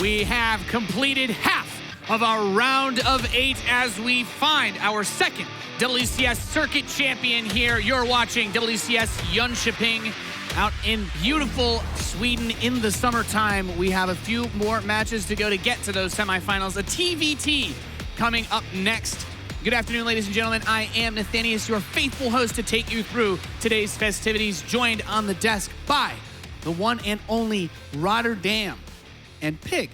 We have completed half of our round of 8 as we find our second WCS Circuit champion here. You're watching WCS Jönköping out in beautiful Sweden in the summertime. We have a few more matches to go to get to those semifinals. A TvT coming up next. Good afternoon, ladies and gentlemen. I am Nathanius, your faithful host to take you through today's festivities, joined on the desk by the one and only Rotterdam and Pig.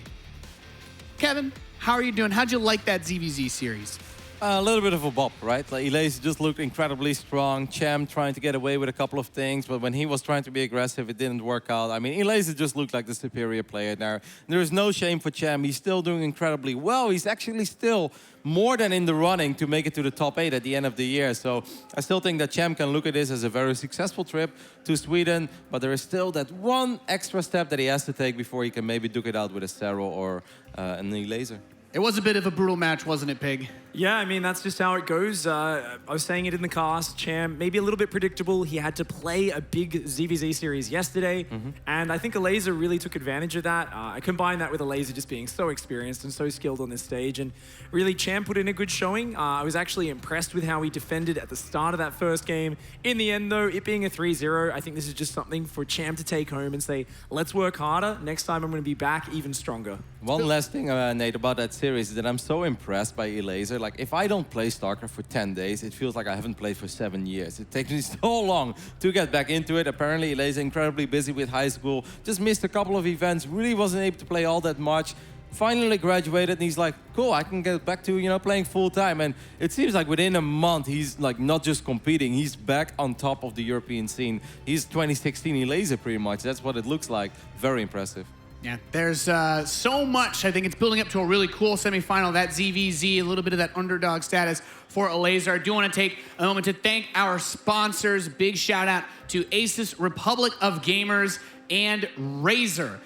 Kevin, how are you doing? How'd you like that ZVZ series? A little bit of a bop, right? Like, Elise just looked incredibly strong. Cham trying to get away with a couple of things, but when he was trying to be aggressive, it didn't work out. I mean, Elise just looked like the superior player there. There is no shame for Cham. He's still doing incredibly well. He's actually still more than in the running to make it to the top 8 at the end of the year. So I still think that Cham can look at this as a very successful trip to Sweden, but there is still that one extra step that he has to take before he can maybe duke it out with a Cero or an Elise. It was a bit of a brutal match, wasn't it, Pig? Yeah, I mean, that's just how it goes. I was saying it in the cast. Cham, maybe a little bit predictable. He had to play a big ZVZ series yesterday, and I think Elisa really took advantage of that. I combine that with Elisa just being so experienced and so skilled on this stage, and really Cham put in a good showing. I was actually impressed with how he defended at the start of that first game. In the end, though, it being a 3-0, I think this is just something for Cham to take home and say, let's work harder. Next time I'm going to be back even stronger. One last thing, Nate, about that series is that I'm so impressed by Elisa. Like, if I don't play StarCraft for 10 days, it feels like I haven't played for 7 years. It takes me so long to get back into it. Apparently, Elisa incredibly busy with high school. Just missed a couple of events. Really wasn't able to play all that much. Finally graduated, and he's like, cool, I can get back to, playing full time. And it seems like within a month, he's like not just competing, he's back on top of the European scene. He's 2016 Elisa pretty much. That's what it looks like. Very impressive. Yeah, there's so much. I think it's building up to a really cool semifinal. That ZVZ, a little bit of that underdog status for Elazar. I do want to take a moment to thank our sponsors. Big shout out to Asus, Republic of Gamers, and Razer.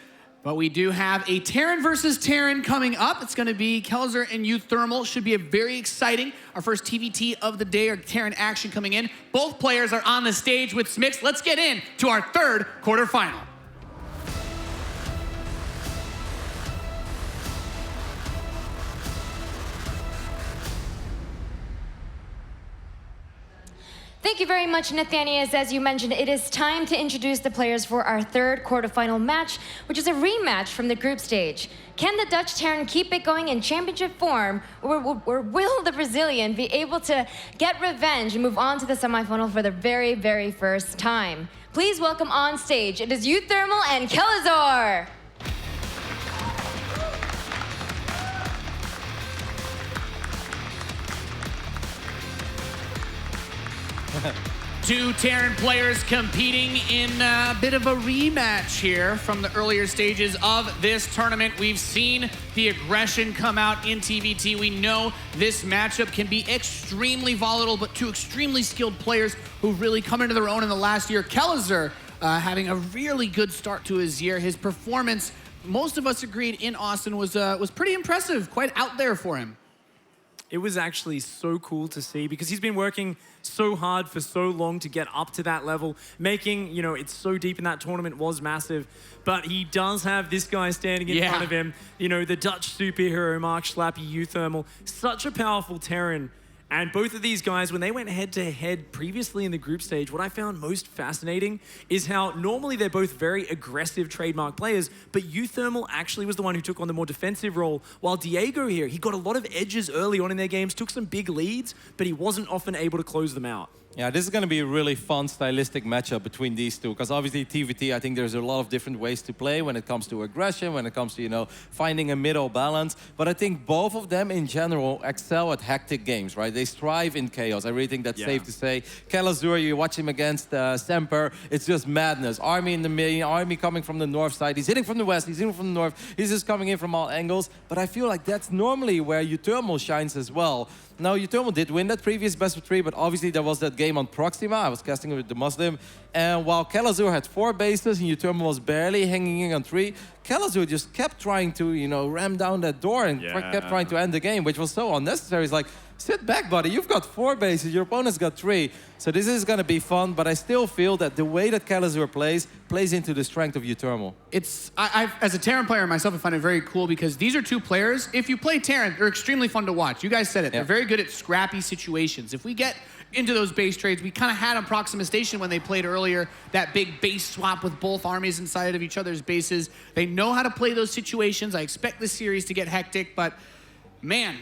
But we do have a Terran versus Terran coming up. It's going to be Kelazhur and uThermal. Should be a very exciting, our first TvT of the day, or Terran action coming in. Both players are on the stage with Smix. Let's get in to our third quarterfinal. Thank you very much, Nathanius. As you mentioned, it is time to introduce the players for our third quarterfinal match, which is a rematch from the group stage. Can the Dutch Terran keep it going in championship form, or will the Brazilian be able to get revenge and move on to the semifinal for the very, very first time? Please welcome on stage, it is uThermal and Kelazhur. Two Terran players competing in a bit of a rematch here from the earlier stages of this tournament. We've seen the aggression come out in TvT. We know this matchup can be extremely volatile, but two extremely skilled players who've really come into their own in the last year. Kelazhur having a really good start to his year. His performance, most of us agreed in Austin, was pretty impressive, quite out there for him. It was actually so cool to see because he's been working so hard for so long to get up to that level. Making, it so deep in that tournament was massive. But he does have this guy standing in front of him. The Dutch superhero, Mark Schlappy, uThermal. Such a powerful Terran. And both of these guys, when they went head-to-head previously in the group stage, what I found most fascinating is how normally they're both very aggressive trademark players, but uThermal actually was the one who took on the more defensive role, while Diego here, he got a lot of edges early on in their games, took some big leads, but he wasn't often able to close them out. Yeah, this is going to be a really fun stylistic matchup between these two, because obviously TvT, I think there's a lot of different ways to play when it comes to aggression, when it comes to, finding a middle balance. But I think both of them in general excel at hectic games, right? They strive in chaos. I really think that's safe to say. Kelazhur, you watch him against Semper, it's just madness. Army in the middle, Army coming from the north side. He's hitting from the west, he's hitting from the north. He's just coming in from all angles. But I feel like that's normally where uThermal shines as well. Now, uThermal did win that previous best of 3, but obviously there was that game on Proxima. I was casting with the Muslim. And while Kelazhur had 4 bases and uThermal was barely hanging in on 3, Kelazhur just kept trying to, you know, ram down that door and kept trying to end the game, which was so unnecessary. It's like, sit back, buddy. You've got 4 bases. Your opponent's got 3. So this is going to be fun, but I still feel that the way that Kelazhur plays into the strength of uThermal. As a Terran player myself, I find it very cool because these are 2 players. If you play Terran, they're extremely fun to watch. You guys said it. They're very good at scrappy situations. If we get into those base trades, we kind of had on Proxima Station when they played earlier, that big base swap with both armies inside of each other's bases. They know how to play those situations. I expect this series to get hectic, but man,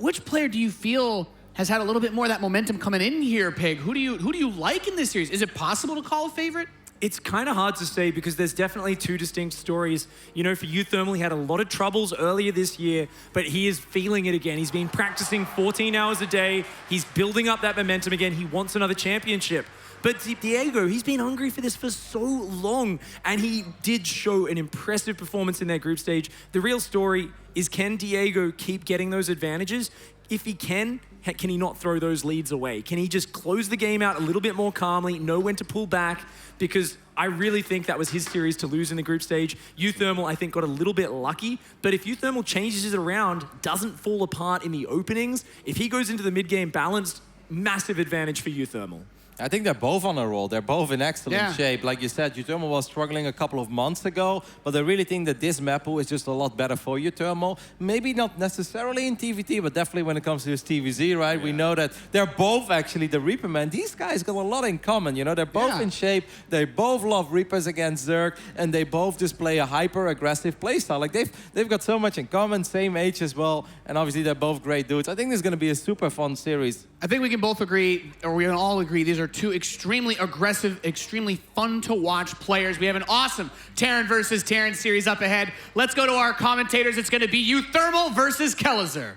which player do you feel has had a little bit more of that momentum coming in here, Pig? Who do you like in this series? Is it possible to call a favorite? It's kind of hard to say because there's definitely 2 distinct stories. You know, for uThermal, he had a lot of troubles earlier this year, but he is feeling it again. He's been practicing 14 hours a day. He's building up that momentum again. He wants another championship. But Diego, he's been hungry for this for so long, and he did show an impressive performance in their group stage. The real story is, can Diego keep getting those advantages? If he can he not throw those leads away? Can he just close the game out a little bit more calmly, know when to pull back? Because I really think that was his series to lose in the group stage. uThermal, I think, got a little bit lucky, but if uThermal changes it around, doesn't fall apart in the openings, if he goes into the mid-game balanced, massive advantage for uThermal. I think they're both on a roll. They're both in excellent shape. Like you said, uThermal was struggling a couple of months ago, but I really think that this map pool is just a lot better for uThermal. Maybe not necessarily in TvT, but definitely when it comes to his TvZ, right? Yeah. We know that they're both actually the Reaper man. These guys got a lot in common, you know? They're both in shape. They both love Reapers against Zerg, and they both display a hyper-aggressive playstyle. Like, they've got so much in common, same age as well, and obviously they're both great dudes. I think this is going to be a super fun series. I think we can both agree, or we can all agree, these are 2 extremely aggressive, extremely fun to watch players. We have an awesome Terran versus Terran series up ahead. Let's go to our commentators. It's going to be uThermal versus Kelazhur.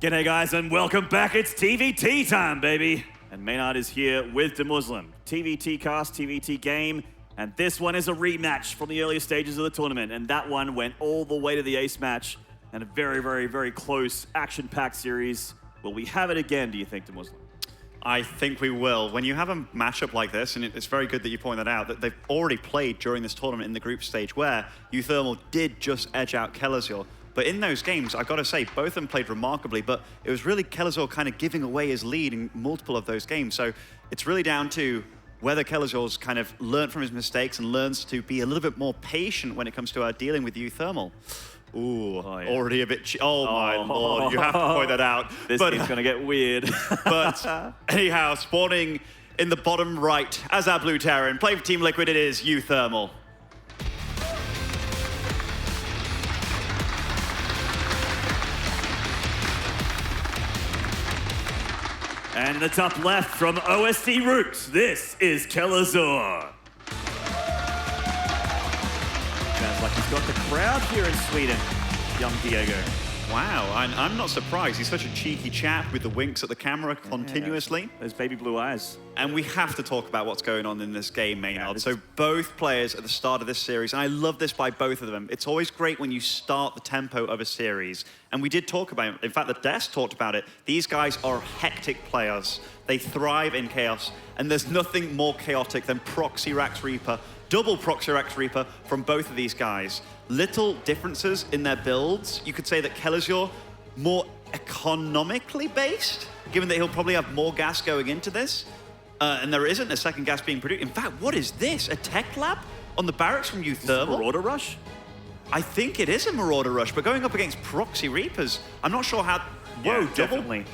G'day guys and welcome back. It's TvT time, baby. And Maynard is here with the Muslim. TvT cast, TvT game. And this one is a rematch from the earlier stages of the tournament. And that one went all the way to the ace match. And a very, very, very close, action-packed series. Will we have it again, do you think, the Muslim? I think we will. When you have a matchup like this, and it's very good that you point that out, that they've already played during this tournament in the group stage where uThermal did just edge out Kelazhur. But in those games, I've got to say, both of them played remarkably, but it was really Kelazhur kind of giving away his lead in multiple of those games. So it's really down to whether Kelazhur's kind of learned from his mistakes and learns to be a little bit more patient when it comes to dealing with uThermal. Ooh, already a bit... my lord, you have to point that out. This game's going to get weird. But anyhow, spawning in the bottom right as our blue Terran. Play for Team Liquid, it is uThermal. And in the top left from OSC Roots, this is Kelazhur. Sounds like he's got the crowd here in Sweden, young Diego. Wow, I'm not surprised. He's such a cheeky chap with the winks at the camera continuously. Yeah, those baby blue eyes. And we have to talk about what's going on in this game, Maynard. So both players at the start of this series, and I love this by both of them. It's always great when you start the tempo of a series. And we did talk about it. In fact, the desk talked about it. These guys are hectic players. They thrive in chaos. And there's nothing more chaotic than Proxy Rax Reaper, double Proxy Rax Reaper from both of these guys. Little differences in their builds. You could say that Kelazhur more economically based, given that he'll probably have more gas going into this. And there isn't a second gas being produced. In fact, what is this? A tech lab on the barracks from uThermal? Marauder Rush? I think it is a Marauder Rush, but going up against Proxy Reapers, I'm not sure how... Whoa, definitely.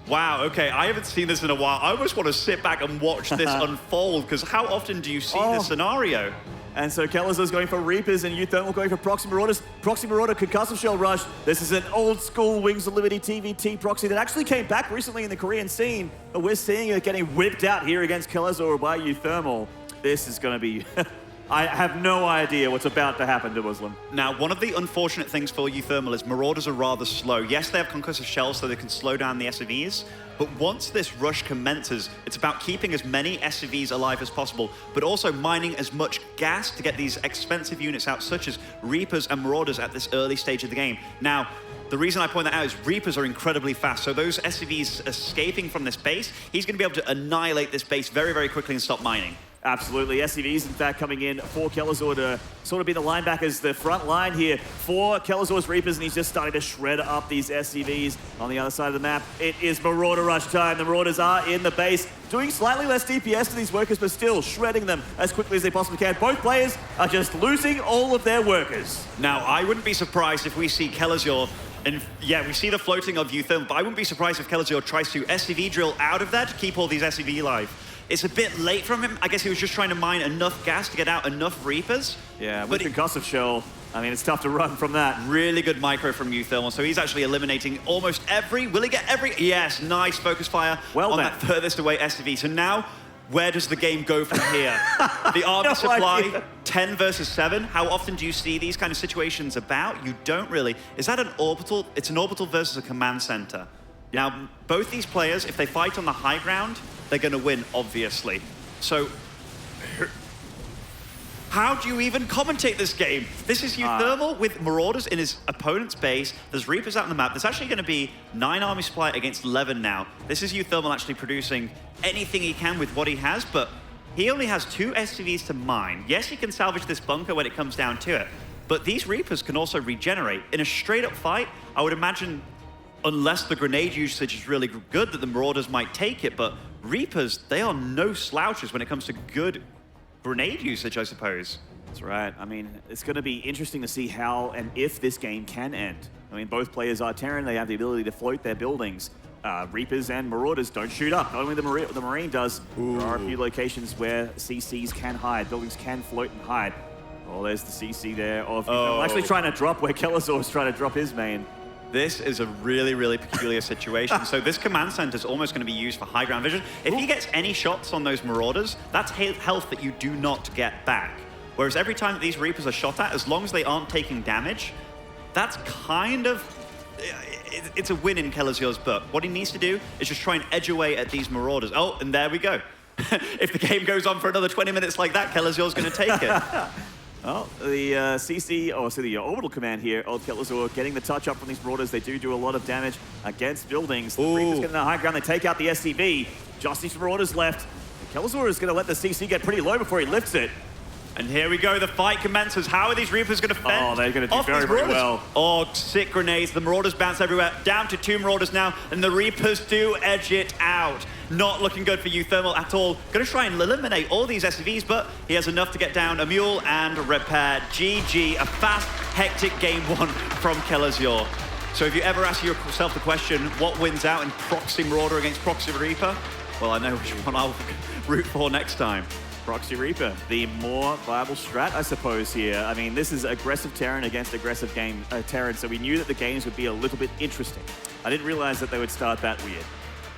Wow, okay, I haven't seen this in a while. I almost want to sit back and watch this unfold, because how often do you see this scenario? And so Kelazhur's going for Reapers and uThermal going for Proxy Marauders. Proxy Marauder Concussive Shell Rush. This is an old school Wings of Liberty TvT proxy that actually came back recently in the Korean scene. But we're seeing it getting whipped out here against Kelazhur by uThermal. This is going to be I have no idea what's about to happen to Muslim. Now, one of the unfortunate things for uThermal is Marauders are rather slow. Yes, they have concussive shells so they can slow down the SCVs, but once this rush commences, it's about keeping as many SCVs alive as possible, but also mining as much gas to get these expensive units out, such as Reapers and Marauders at this early stage of the game. Now, the reason I point that out is Reapers are incredibly fast, so those SCVs escaping from this base, he's going to be able to annihilate this base very, very quickly and stop mining. Absolutely. SCVs, in fact, coming in for Kelazhur to sort of be the linebackers, the front line here for Kelazhur's Reapers, and he's just starting to shred up these SCVs on the other side of the map. It is Marauder rush time. The Marauders are in the base, doing slightly less DPS to these workers, but still shredding them as quickly as they possibly can. Both players are just losing all of their workers. Now, I wouldn't be surprised if we see Kelazhur, and yeah, we see the floating of uThermal, but I wouldn't be surprised if Kelazhur tries to SCV drill out of there to keep all these SCV alive. It's a bit late from him. I guess he was just trying to mine enough gas to get out enough Reapers. Yeah, with concussive shell, I mean, it's tough to run from that. Really good micro from uThermal, so he's actually eliminating almost every... Will he get every? Yes, nice focus fire on that furthest away SCV. So now, where does the game go from here? The army supply, 10 versus 7. How often do you see these kind of situations about? You don't really. Is that an orbital? It's an orbital versus a command center. Now, both these players, if they fight on the high ground, they're going to win, obviously. So, how do you even commentate this game? This is uThermal with Marauders in his opponent's base. There's Reapers out on the map. There's actually going to be 9 army supply against 11 now. This is uThermal actually producing anything he can with what he has, but he only has 2 SCVs to mine. Yes, he can salvage this bunker when it comes down to it, but these Reapers can also regenerate. In a straight-up fight, I would imagine, unless the grenade usage is really good, that the Marauders might take it, but Reapers, they are no slouches when it comes to good grenade usage, I suppose. That's right. I mean, it's going to be interesting to see how and if this game can end. I mean, both players are Terran. They have the ability to float their buildings. Reapers and Marauders don't shoot up. Only the Marine does. Ooh. There are a few locations where CCs can hide. Buildings can float and hide. Oh, there's the CC there. Actually trying to drop where Kelazhur was trying to drop his main. This is a really, really peculiar situation. So this command center is almost going to be used for high ground vision. If he gets any shots on those Marauders, that's health that you do not get back. Whereas every time that these Reapers are shot at, as long as they aren't taking damage, that's kind of... It's a win in Kelazhur's book. What he needs to do is just try and edge away at these Marauders. Oh, and there we go. If the game goes on for another 20 minutes like that, Kelazhur's going to take it. Well, the the orbital command here of Kelazhur getting the touch up from these Marauders. They do a lot of damage against buildings. The Reapers get in the high ground. They take out the SCV. Just these Marauders left. Kelazhur is going to let the CC get pretty low before he lifts it. And here we go, the fight commences. How are these Reapers going to fend? Oh, they're going to do very, very well. Oh, sick grenades. The Marauders bounce everywhere. Down to 2 Marauders now, and the Reapers do edge it out. Not looking good for uThermal at all. Going to try and eliminate all these SCVs, but he has enough to get down a mule and repair. GG, a fast, hectic game 1 from Kelazhur. So if you ever ask yourself the question, what wins out in Proxy Marauder against Proxy Reaper? Well, I know which one I'll root for next time. Proxy Reaper, the more viable strat, I suppose, here. I mean, this is aggressive Terran against aggressive Terran, so we knew that the games would be a little bit interesting. I didn't realize that they would start that weird.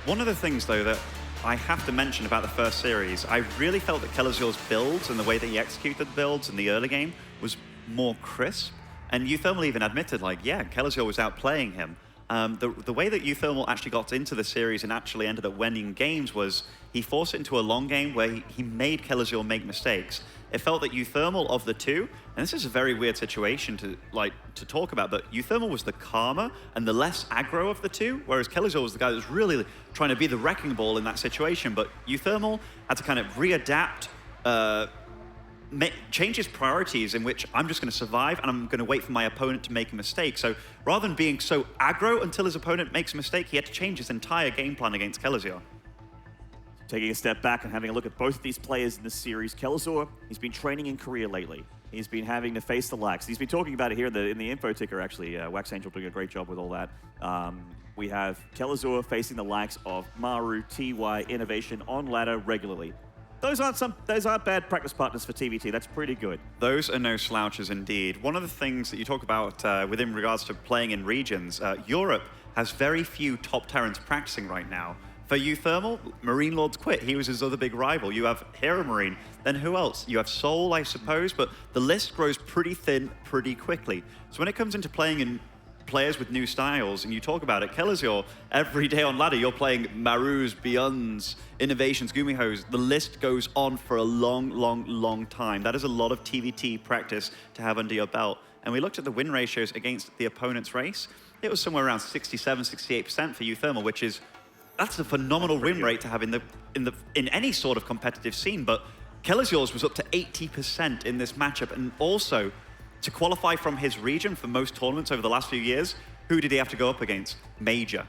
One of the things, though, that I have to mention about the first series, I really felt that Kelazhur's builds and the way that he executed the builds in the early game was more crisp. And uThermal even admitted, like, yeah, Kelazhur was outplaying him. The way that uThermal actually got into the series and actually ended up winning games was he forced it into a long game where he made Kelazhur make mistakes. It felt that uThermal of the two, and this is a very weird situation to talk about, but uThermal was the calmer and the less aggro of the two, whereas Kelazhur was the guy that was really trying to be the wrecking ball in that situation. But uThermal had to kind of readapt, change his priorities, in which I'm just going to survive and I'm going to wait for my opponent to make a mistake. So rather than being so aggro until his opponent makes a mistake, he had to change his entire game plan against Kelazhur. Taking a step back and having a look at both of these players in this series, Kelazhur, he's been training in Korea lately. He's been having to face the likes. He's been talking about it here in the info ticker, actually. Wax Angel doing a great job with all that. We have Kelazhur facing the likes of Maru, TY, Innovation on ladder regularly. Those aren't bad practice partners for TvT. That's pretty good. Those are no slouches indeed. One of the things that you talk about within regards to playing in regions, Europe has very few top Terrans practicing right now. For uThermal, Marine Lord's quit. He was his other big rival. You have Hero Marine. Then who else? You have Soul, I suppose, but the list grows pretty thin pretty quickly. So when it comes into playing in players with new styles, and you talk about it, Kelazhur, every day on ladder, you're playing Marus, Beyonds, Innovations, Gumihos. The list goes on for a long time. That is a lot of TvT practice to have under your belt. And we looked at the win ratios against the opponent's race. It was somewhere around 67, 68% for uThermal, which is, that's a phenomenal win rate to have in any sort of competitive scene. But Kelazhur's was up to 80% in this matchup, and also to qualify from his region for most tournaments over the last few years, who did he have to go up against? Major.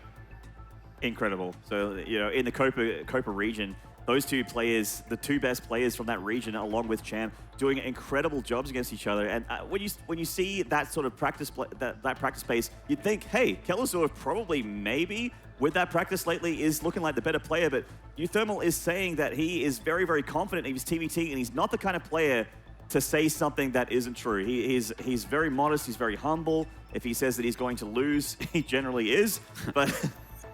Incredible. So, you know, in the Copa region, those two players, the two best players from that region, along with Cham, doing incredible jobs against each other. And when you see that sort of practice, that practice pace, you'd think, hey, Kelazhur probably maybe with that practice lately is looking like the better player. But uThermal is saying that he is very confident in his TvT, and he's not the kind of player to say something that isn't true. He's very modest. He's very humble. If he says that he's going to lose, he generally is.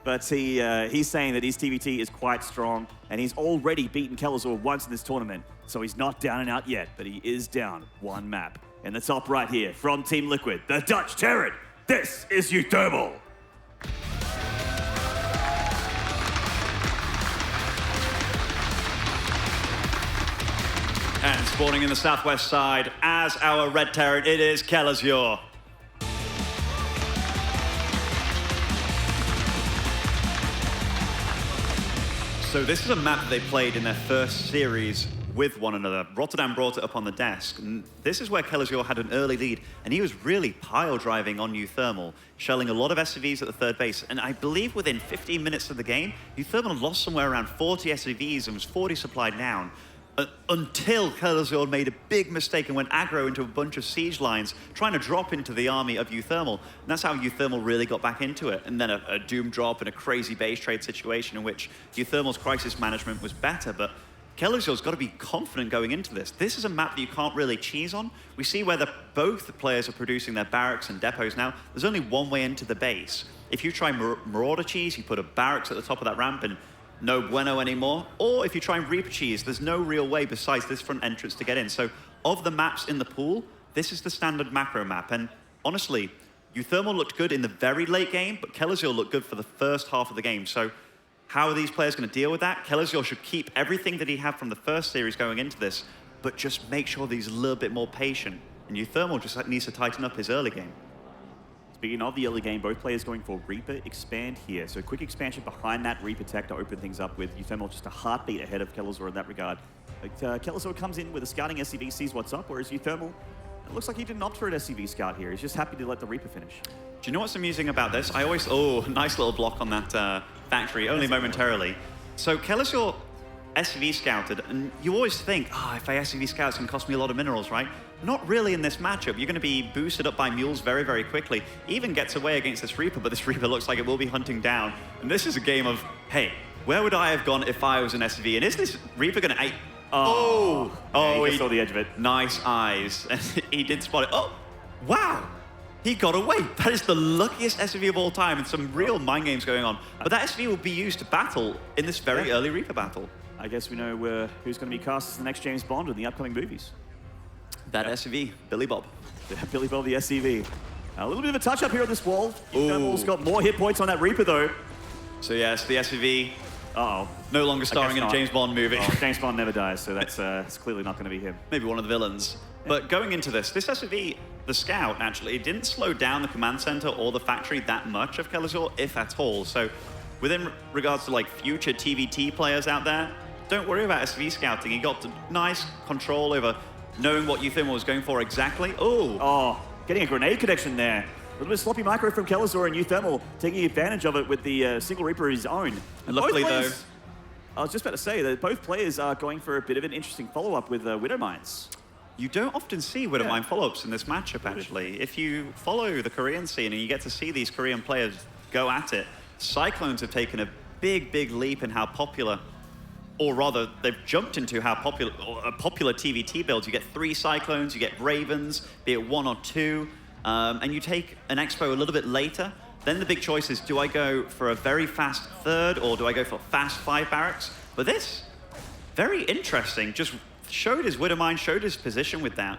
But he's saying that his TvT is quite strong, and he's already beaten Kelazhur once in this tournament. So he's not down and out yet, but he is down one map. In the top right here, from Team Liquid, the Dutch Terran, this is uThermal. And spawning in the southwest side as our red Terran, it is Kelazhur. So this is a map that they played in their first series with one another. Rotterdam brought it up on the desk, and this is where Kelazhur had an early lead, and he was really pile driving on uThermal, shelling a lot of SCVs at the third base, and I believe within 15 minutes of the game, uThermal lost somewhere around 40 SCVs and was 40 supplied down. Until Kelazhur made a big mistake and went aggro into a bunch of siege lines, trying to drop into the army of uThermal. And that's how uThermal really got back into it. And then a doom drop and a crazy base trade situation in which uThermal's crisis management was better. But Kelazhur's got to be confident going into this. This is a map that you can't really cheese on. We see where both the players are producing their barracks and depots now. There's only one way into the base. If you try Marauder cheese, you put a barracks at the top of that ramp and no bueno anymore. Or if you try and Reaper cheese, there's no real way besides this front entrance to get in. So of the maps in the pool, this is the standard macro map. And honestly, uThermal looked good in the very late game, but Kelazhur looked good for the first half of the game. So how are these players going to deal with that? Kelazhur should keep everything that he had from the first series going into this, but just make sure that he's a little bit more patient. And uThermal just needs to tighten up his early game. Speaking of the early game, both players going for Reaper expand here. So quick expansion behind that Reaper tech to open things up with uThermal just a heartbeat ahead of Kelazhur in that regard. But, Kelazhur comes in with a scouting SCV, sees what's up, whereas uThermal, it looks like he didn't opt for an SCV scout here. He's just happy to let the Reaper finish. Do you know what's amusing about this? I always, oh, nice little block on that factory, only momentarily. So Kelazhur SCV scouted, and you always think, if I SCV scout, it's going to cost me a lot of minerals, right? Not really in this matchup. You're going to be boosted up by mules very quickly. Even gets away against this Reaper, but this Reaper looks like it will be hunting down. And this is a game of, hey, where would I have gone if I was an SCV? And is this Reaper going to... He saw the edge of it. Nice eyes. And he did spot it. Oh, wow. He got away. That is the luckiest SCV of all time, and some real mind games going on. But that SCV will be used to battle in this very early Reaper battle. I guess we know who's going to be cast as the next James Bond in the upcoming movies. That SCV, Billy Bob. Billy Bob, the SCV. A little bit of a touch-up here on this wall. uThermal's got more hit points on that Reaper, though. So yes, the SCV, no longer starring in a James Bond movie. James Bond never dies, so that's it's clearly not going to be him. Maybe one of the villains. Yeah. But going into this SCV, the scout, actually, it didn't slow down the command center or the factory that much of Kelazhur, if at all. So within regards to like future TvT players out there, don't worry about SCV scouting. He got nice control over knowing what uThermal was going for exactly. Getting a grenade connection there. A little bit of sloppy micro from Kelazhur, and uThermal taking advantage of it with the single Reaper of his own. And luckily, though, I was just about to say that both players are going for a bit of an interesting follow-up with Widow Mines. You don't often see Widow Mine follow-ups in this matchup, actually. If you follow the Korean scene and you get to see these Korean players go at it, Cyclones have taken a big leap in how popular, or rather, they've jumped into how popular TvT builds. You get 3 Cyclones, you get Ravens, be it 1 or 2, and you take an Expo a little bit later, then the big choice is, do I go for a very fast third or do I go for fast 5 barracks? But this, very interesting, just showed his Widowmine, showed his position with that.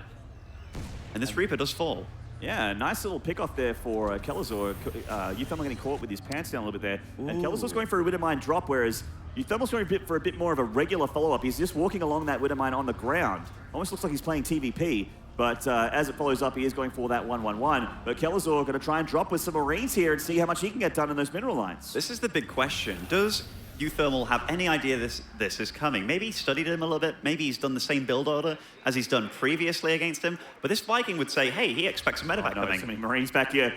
And this Reaper does fall. Yeah, nice little pick off there for Kelazhur. uThermal getting caught with his pants down a little bit there. Ooh. And Kelazhur's going for a Widowmine drop, whereas uThermal's going for a bit more of a regular follow-up. He's just walking along that Widowmine on the ground. Almost looks like he's playing TvP. But as it follows up, he is going for that 1-1-1. But Kelazhur going to try and drop with some Marines here and see how much he can get done in those mineral lines. This is the big question. Does uThermal have any idea this is coming? Maybe he studied him a little bit. Maybe he's done the same build order as he's done previously against him. But this Viking would say, hey, he expects a medevac coming. So many Marines back here.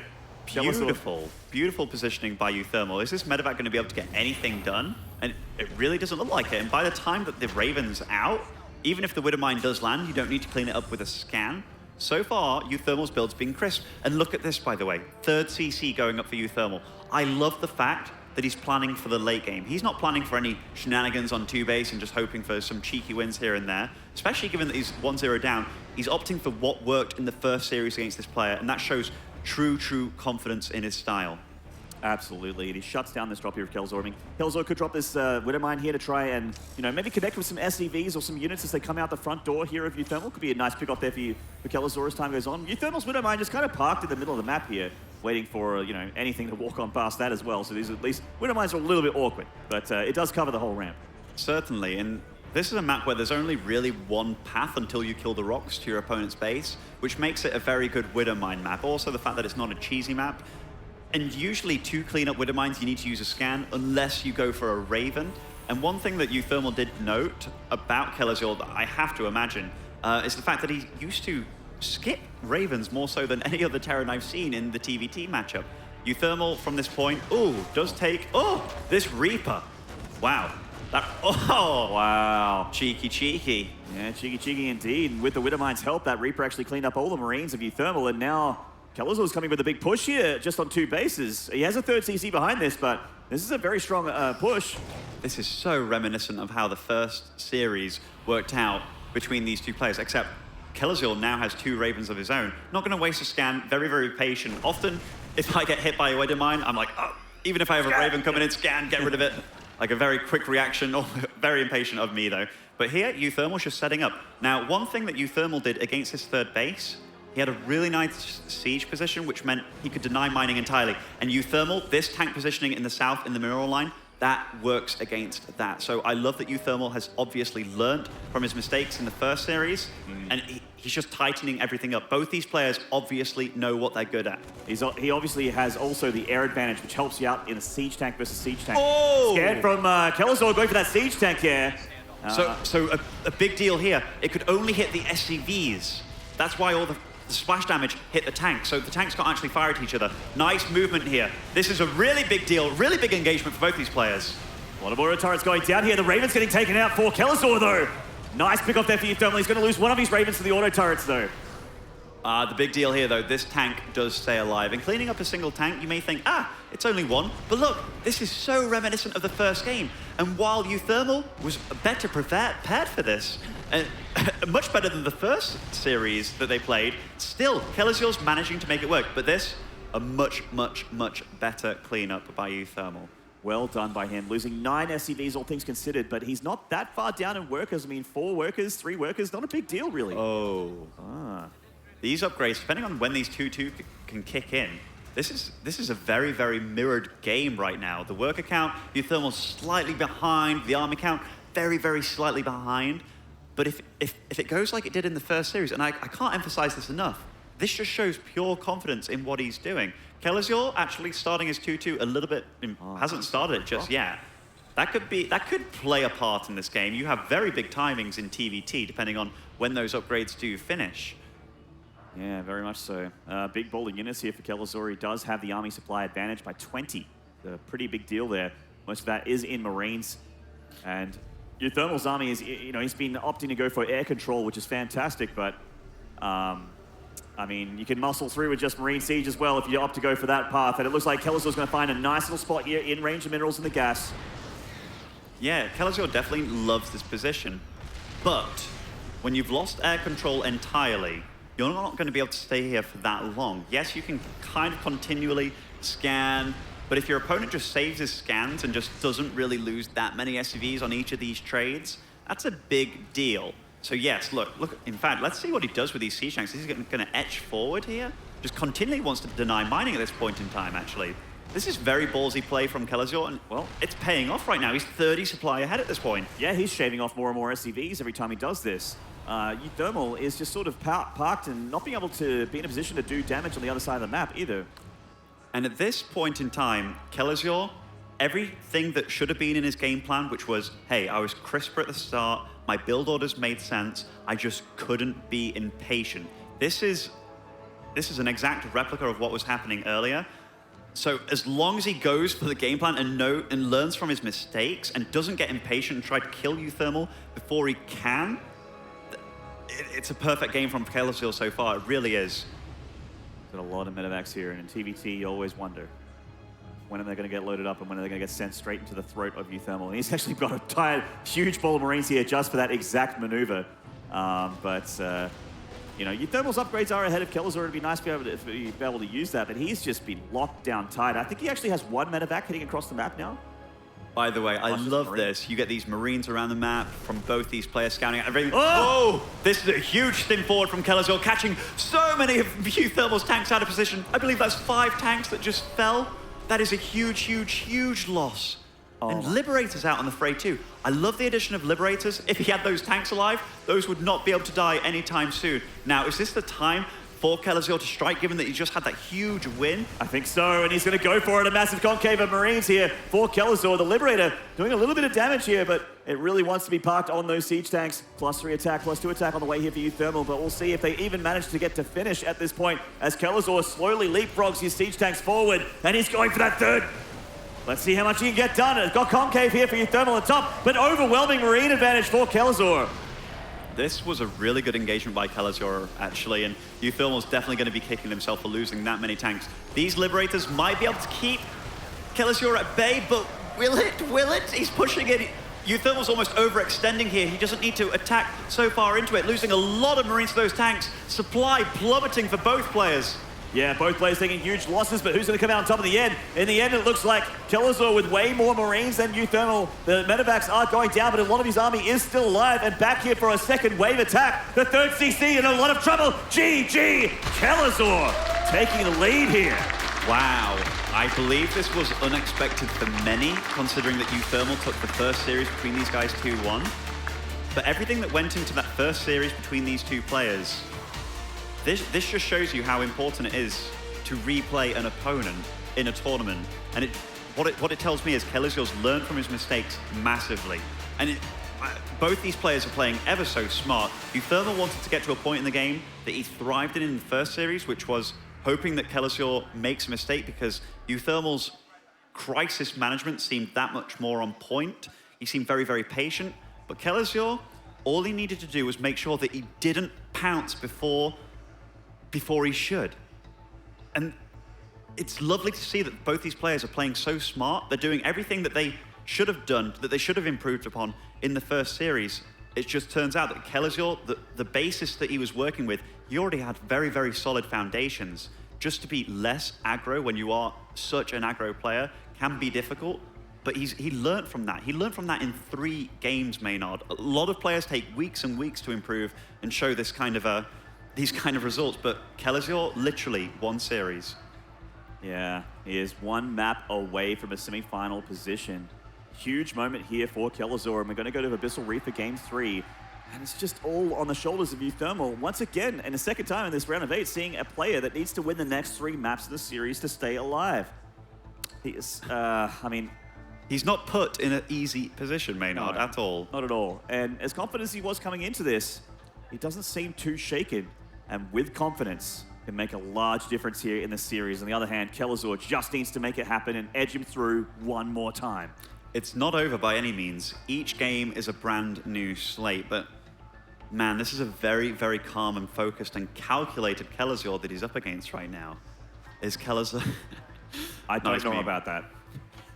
Beautiful, beautiful positioning by uThermal. Is this medevac going to be able to get anything done? And it really doesn't look like it. And by the time that the Raven's out, even if the Widowmine does land, you don't need to clean it up with a scan. So far, uThermal's build's been crisp. And look at this, by the way. 3rd CC going up for uThermal. I love the fact that he's planning for the late game. He's not planning for any shenanigans on 2 base and just hoping for some cheeky wins here and there, especially given that he's 1-0 down. He's opting for what worked in the first series against this player, and that shows true confidence in his style. Absolutely, and he shuts down this drop here of Kelazhur. I mean, Kelazhur could drop this Widowmine here to try and, maybe connect with some SCVs or some units as they come out the front door here of uThermal. Could be a nice pick off there for Kelazhur as time goes on. uThermal's Widowmine just kind of parked in the middle of the map here, waiting for, anything to walk on past that as well. So these at least, Widowmines are a little bit awkward, but it does cover the whole ramp. Certainly, and this is a map where there's only really one path until you kill the rocks to your opponent's base, which makes it a very good Widowmine map. Also, the fact that it's not a cheesy map. And usually to clean up Widowmines, you need to use a scan unless you go for a Raven. And one thing that uThermal did note about Kelazhur that I have to imagine is the fact that he used to skip Ravens more so than any other Terran I've seen in the TvT matchup. uThermal from this point, does take, this Reaper. Wow. Wow. Cheeky. Yeah, cheeky indeed. And with the Widowmine's help, that Reaper actually cleaned up all the Marines of uThermal, and now Kelazhur's coming with a big push here, just on 2 bases. He has a 3rd CC behind this, but this is a very strong push. This is so reminiscent of how the first series worked out between these 2 players, except Kelazhur now has 2 Ravens of his own. Not going to waste a scan, very patient. Often, if I get hit by a Widowmine, I'm like, even if I have a Raven coming in, scan, get rid of it. Like a very quick reaction, very impatient of me though. But here, uThermal's just setting up. Now, one thing that uThermal did against his 3rd base, he had a really nice siege position, which meant he could deny mining entirely. And uThermal, this tank positioning in the south in the mineral line, that works against that. So I love that uThermal has obviously learnt from his mistakes in the first series, and he's just tightening everything up. Both these players obviously know what they're good at. He obviously has also the air advantage, which helps you out in a siege tank versus siege tank. Oh! Scared from Kelazhur going for that siege tank here. So a big deal here. It could only hit the SCVs. That's why all the splash damage hit the tank, so the tanks can't actually fire at each other. Nice movement here. This is a really big deal, really big engagement for both these players. A lot of auto turrets going down here. The Raven's getting taken out for Kelazhur, though. Nice pick off there for uThermal. He's going to lose one of his Ravens to the auto turrets, though. The big deal here, though, this tank does stay alive. And cleaning up a single tank, you may think, it's only one. But look, this is so reminiscent of the first game. And while uThermal was better prepared for this, much better than the first series that they played, still, Kelazhur's managing to make it work. But this, a much better cleanup by uThermal. Well done by him, losing 9 SCVs, all things considered, but he's not that far down in workers. I mean, 4 workers, 3 workers, not a big deal, really. These upgrades, depending on when these 2-2 can kick in, this is a very mirrored game right now. The worker count, uThermal's slightly behind, the army count, very slightly behind. But if it goes like it did in the first series, and I can't emphasize this enough, this just shows pure confidence in what he's doing. Kelazhur actually starting his 2-2 a little bit, hasn't started it just yet. That could play a part in this game. You have very big timings in TvT, depending on when those upgrades do finish. Yeah, very much so. Big bowling units here for Kelazhur. He does have the army supply advantage by 20. A pretty big deal there. Most of that is in Marines. And uThermal's army is, he's been opting to go for air control, which is fantastic, but I mean, you can muscle through with just Marine Siege as well if you opt to go for that path. And it looks like Kelazhur's going to find a nice little spot here in range of minerals and the gas. Yeah, Kelazhur definitely loves this position. But when you've lost air control entirely, you're not going to be able to stay here for that long. Yes, you can kind of continually scan, but if your opponent just saves his scans and just doesn't really lose that many SCVs on each of these trades, that's a big deal. So yes, look, in fact, let's see what he does with these siege tanks. He's going to etch forward here. Just continually wants to deny mining at this point in time, actually. This is very ballsy play from Kelazhur, and, well, it's paying off right now. He's 30 supply ahead at this point. Yeah, he's shaving off more and more SCVs every time he does this. uThermal is just sort of parked and not being able to be in a position to do damage on the other side of the map either. And at this point in time, Kelazhur, everything that should have been in his game plan, which was, hey, I was crisper at the start, my build orders made sense, I just couldn't be impatient. This is an exact replica of what was happening earlier. So as long as he goes for the game plan and learns from his mistakes and doesn't get impatient and try to kill uThermal before he can, it's a perfect game from Kelazhur so far. It really is. Got a lot of medevacs here, and in TvT, you always wonder when are they going to get loaded up and when are they going to get sent straight into the throat of uThermal. And he's actually got a huge ball of Marines here just for that exact maneuver. You know, uThermal's upgrades are ahead of Kelazhur. It'd be nice to be able to use that, but he's just been locked down tight. I think he actually has one medevac hitting across the map now. By the way, I love this. You get these Marines around the map from both these players scouting out everything. Oh! This is a huge stim forward from Kelazhur, catching so many of uThermal's tanks out of position. I believe that's 5 tanks that just fell. That is a huge, huge, huge loss. And Liberators out on the fray too. I love the addition of Liberators. If he had those tanks alive, those would not be able to die anytime soon. Now, is this the time for Kelazhur to strike, given that he just had that huge win? I think so, and he's going to go for it. A massive concave of Marines here for Kelazhur. The Liberator doing a little bit of damage here, but it really wants to be parked on those siege tanks. +3 attack, +2 attack on the way here for uThermal, but we'll see if they even manage to get to finish at this point as Kelazhur slowly leapfrogs his siege tanks forward, and he's going for that third. Let's see how much he can get done. It's got concave here for uThermal at top, but overwhelming Marine advantage for Kelazhur. This was a really good engagement by Kelazhur, actually, and uThermal's definitely going to be kicking himself for losing that many tanks. These Liberators might be able to keep Kelazhur at bay, but will it? Will it? He's pushing it. uThermal's almost overextending here. He doesn't need to attack so far into it, losing a lot of Marines to those tanks. Supply plummeting for both players. Yeah, both players taking huge losses, but who's going to come out on top of the end? In the end, it looks like Kelazhur with way more Marines than uThermal. The medevacs are going down, but a lot of his army is still alive, and back here for a second wave attack. The third CC in a lot of trouble. GG! Kelazhur taking the lead here. Wow. I believe this was unexpected for many, considering that uThermal took the first series between these guys 2-1. But everything that went into that first series between these two players, this just shows you how important it is to replay an opponent in a tournament. And what it tells me is Kelazhur's learned from his mistakes massively. And both these players are playing ever so smart. uThermal wanted to get to a point in the game that he thrived in the first series, which was hoping that Kelazhur makes a mistake, because uThermal's crisis management seemed that much more on point. He seemed very, very patient. But Kelazhur, all he needed to do was make sure that he didn't pounce before he should. And it's lovely to see that both these players are playing so smart. They're doing everything that they should have done, that they should have improved upon in the first series. It just turns out that Kelazhur, the basis that he was working with, he already had very, very solid foundations. Just to be less aggro when you are such an aggro player can be difficult, but he learned from that. He learned from that in 3 games, Maynard. A lot of players take weeks and weeks to improve and show this kind of these kind of results, but Kelazhur literally 1 series. Yeah, he is 1 map away from a semi-final position. Huge moment here for Kelazhur, and we're going to go to Abyssal Reef for game 3. And it's just all on the shoulders of uThermal. Once again, and the second time in this round of 8, seeing a player that needs to win the next 3 maps of the series to stay alive. He is, I mean, he's not put in an easy position, Maynard, at all. Not at all. And as confident as he was coming into this, he doesn't seem too shaken. And with confidence, can make a large difference here in the series. On the other hand, Kelazhur just needs to make it happen and edge him through 1 more time. It's not over by any means. Each game is a brand new slate, but man, this is a very, very calm and focused and calculated Kelazhur that he's up against right now. Is Kelazhur... I don't know about that.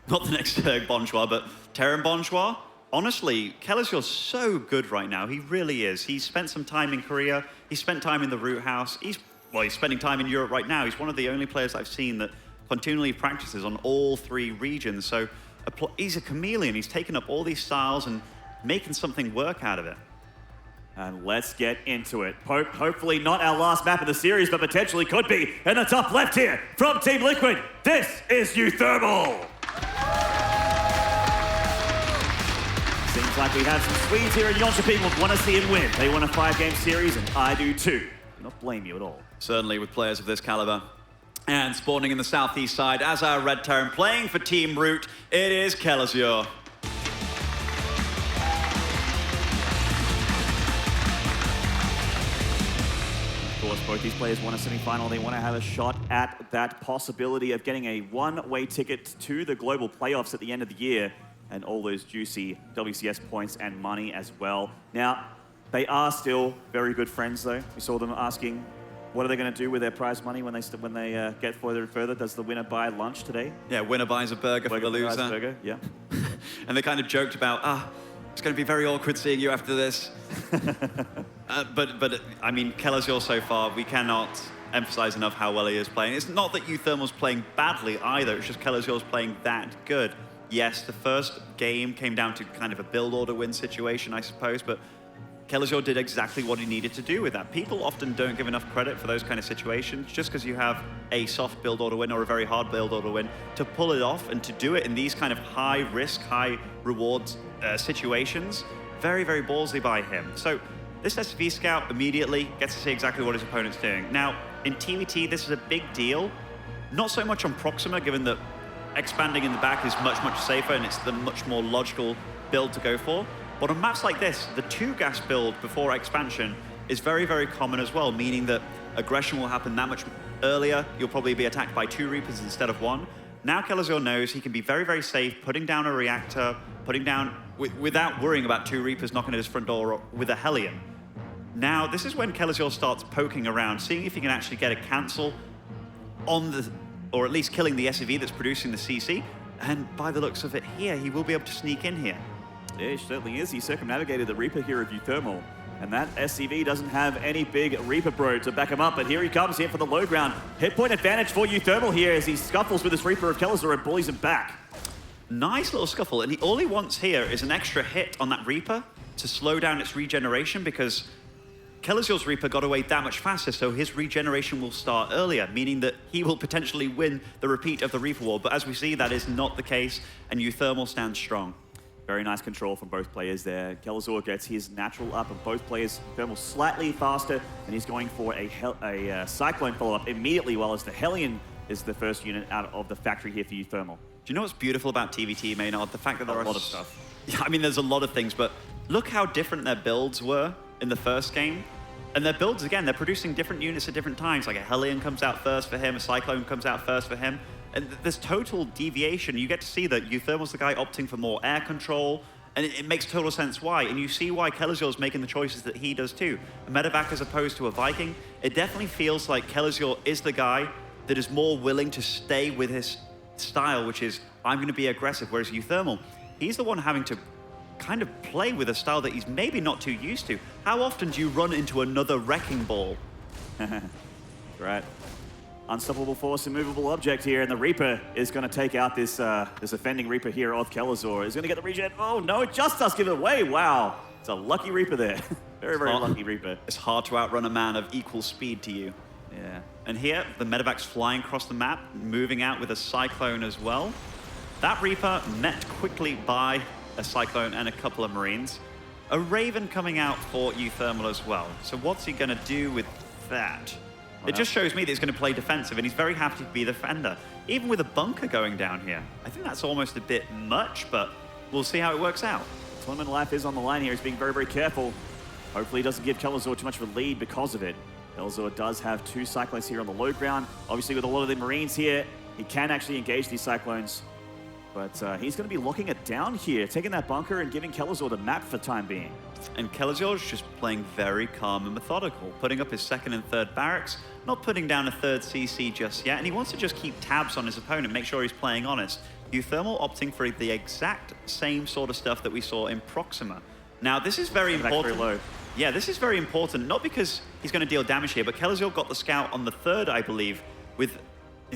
Not the next Bonjour, but Terran Bonjour. Honestly, Kelazhur's so good right now. He really is. He's spent some time in Korea. He spent time in the root house. He's spending time in Europe right now. He's one of the only players I've seen that continually practices on all 3 regions. So he's a chameleon. He's taken up all these styles and making something work out of it. And let's get into it. Hopefully not our last map of the series, but potentially could be. In the top left here, from Team Liquid, this is uThermal. Seems like we have some Swedes here in Jönköping who want to see him win. They want a 5-game series, and I do too. Do not blame you at all. Certainly with players of this caliber. And spawning in the southeast side as our Red Terran playing for Team Root, it is Kelazhur. Of course, both these players want a semi-final. They want to have a shot at that possibility of getting a one-way ticket to the global playoffs at the end of the year, and all those juicy WCS points and money as well. Now, they are still very good friends, though. We saw them asking, what are they going to do with their prize money when they get further and further? Does the winner buy lunch today? Yeah, winner buys a burger for the loser. Burger, yeah. And they kind of joked about, it's going to be very awkward seeing you after this. But I mean, Kelazhur so far, we cannot emphasize enough how well he is playing. It's not that uThermal's playing badly either. It's just Kelazhur's playing that good. Yes, the first game came down to kind of a build order win situation, I suppose, but Kelazhur did exactly what he needed to do with that. People often don't give enough credit for those kind of situations. Just because you have a soft build order win or a very hard build order win, to pull it off and to do it in these kind of high risk, high rewards situations, very, very ballsy by him. So this SV scout immediately gets to see exactly what his opponent's doing. Now, in TvT, this is a big deal. Not so much on Proxima, given that expanding in the back is much, much safer and it's the much more logical build to go for. But on maps like this, the 2-gas build before expansion is very, very common as well, meaning that aggression will happen that much earlier. You'll probably be attacked by 2 Reapers instead of 1. Now Kelazhur knows he can be very, very safe, putting down a reactor, putting down, without worrying about 2 Reapers knocking at his front door with a Hellion. Now, this is when Kelazhur starts poking around, seeing if he can actually get a cancel on the, or at least killing the SCV that's producing the CC. And by the looks of it here, he will be able to sneak in here. Yeah, he certainly is. He circumnavigated the Reaper here of uThermal. And that SCV doesn't have any big Reaper bro to back him up. But here he comes here for the low ground. Hit point advantage for uThermal here as he scuffles with this Reaper of Kelazhur and bullies him back. Nice little scuffle. And all he wants here is an extra hit on that Reaper to slow down its regeneration, because Kelazhur's Reaper got away that much faster, so his regeneration will start earlier, meaning that he will potentially win the repeat of the Reaper War. But as we see, that is not the case, and uThermal stands strong. Very nice control from both players there. Kelazhur gets his natural up, and both players, uThermal slightly faster, and he's going for a Cyclone follow-up immediately, while as the Hellion is the first unit out of the factory here for uThermal. Do you know what's beautiful about TvT, Maynard? The fact that there are a lot of stuff. Yeah, I mean, there's a lot of things, but look how different their builds were in the first game. And their builds, again, they're producing different units at different times. Like a Hellion comes out first for him, a Cyclone comes out first for him. And there's total deviation. You get to see that uThermal's the guy opting for more air control, and it makes total sense why. And you see why Kelazhur's making the choices that he does too. A medevac as opposed to a Viking, it definitely feels like Kelazhur is the guy that is more willing to stay with his style, which is, I'm going to be aggressive, whereas uThermal, he's the one having to kind of play with a style that he's maybe not too used to. How often do you run into another wrecking ball? Right. Unstoppable force, immovable object here, and the Reaper is going to take out this offending Reaper here of Kelazhur. He's going to get the regen. Oh no, it just does give it away. Wow. It's a lucky Reaper there. Very, very lucky Reaper. It's hard to outrun a man of equal speed to you. Yeah. And here, the medevac's flying across the map, moving out with a Cyclone as well. That Reaper met quickly by a Cyclone and a couple of Marines. A Raven coming out for uThermal as well. So what's he going to do with that? It just shows me that he's going to play defensive, and he's very happy to be the defender. Even with a bunker going down here. I think that's almost a bit much, but we'll see how it works out. Tournament life is on the line here. He's being very, very careful. Hopefully he doesn't give Kelazhur too much of a lead because of it. Kelazhur does have 2 Cyclones here on the low ground. Obviously with a lot of the Marines here, he can actually engage these Cyclones. But he's going to be locking it down here, taking that bunker and giving Kelazhur the map for the time being. And Kelazhur's just playing very calm and methodical, putting up his 2nd and 3rd barracks, not putting down a 3rd CC just yet, and he wants to just keep tabs on his opponent, make sure he's playing honest. uThermal opting for the exact same sort of stuff that we saw in Proxima. Now, this is very important. Very low. Yeah, this is very important, not because he's going to deal damage here, but Kelazhur got the scout on the third, I believe, with...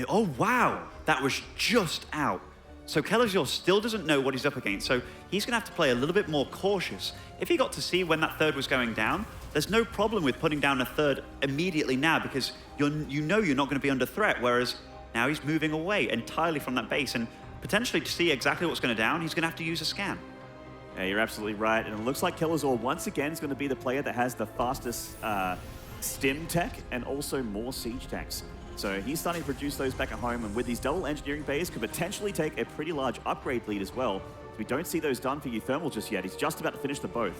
Oh, wow! That was just out. So Kelazhur still doesn't know what he's up against, so he's going to have to play a little bit more cautious. If he got to see when that third was going down, there's no problem with putting down a third immediately now, because you know you're not going to be under threat, whereas now he's moving away entirely from that base, and potentially to see exactly what's going to down, he's going to have to use a scan. Yeah, you're absolutely right. And it looks like Kelazhur once again is going to be the player that has the fastest stim tech and also more siege tanks. So he's starting to produce those back at home, and with these double engineering bays could potentially take a pretty large upgrade lead as well. So we don't see those done for uThermal just yet. He's just about to finish the both.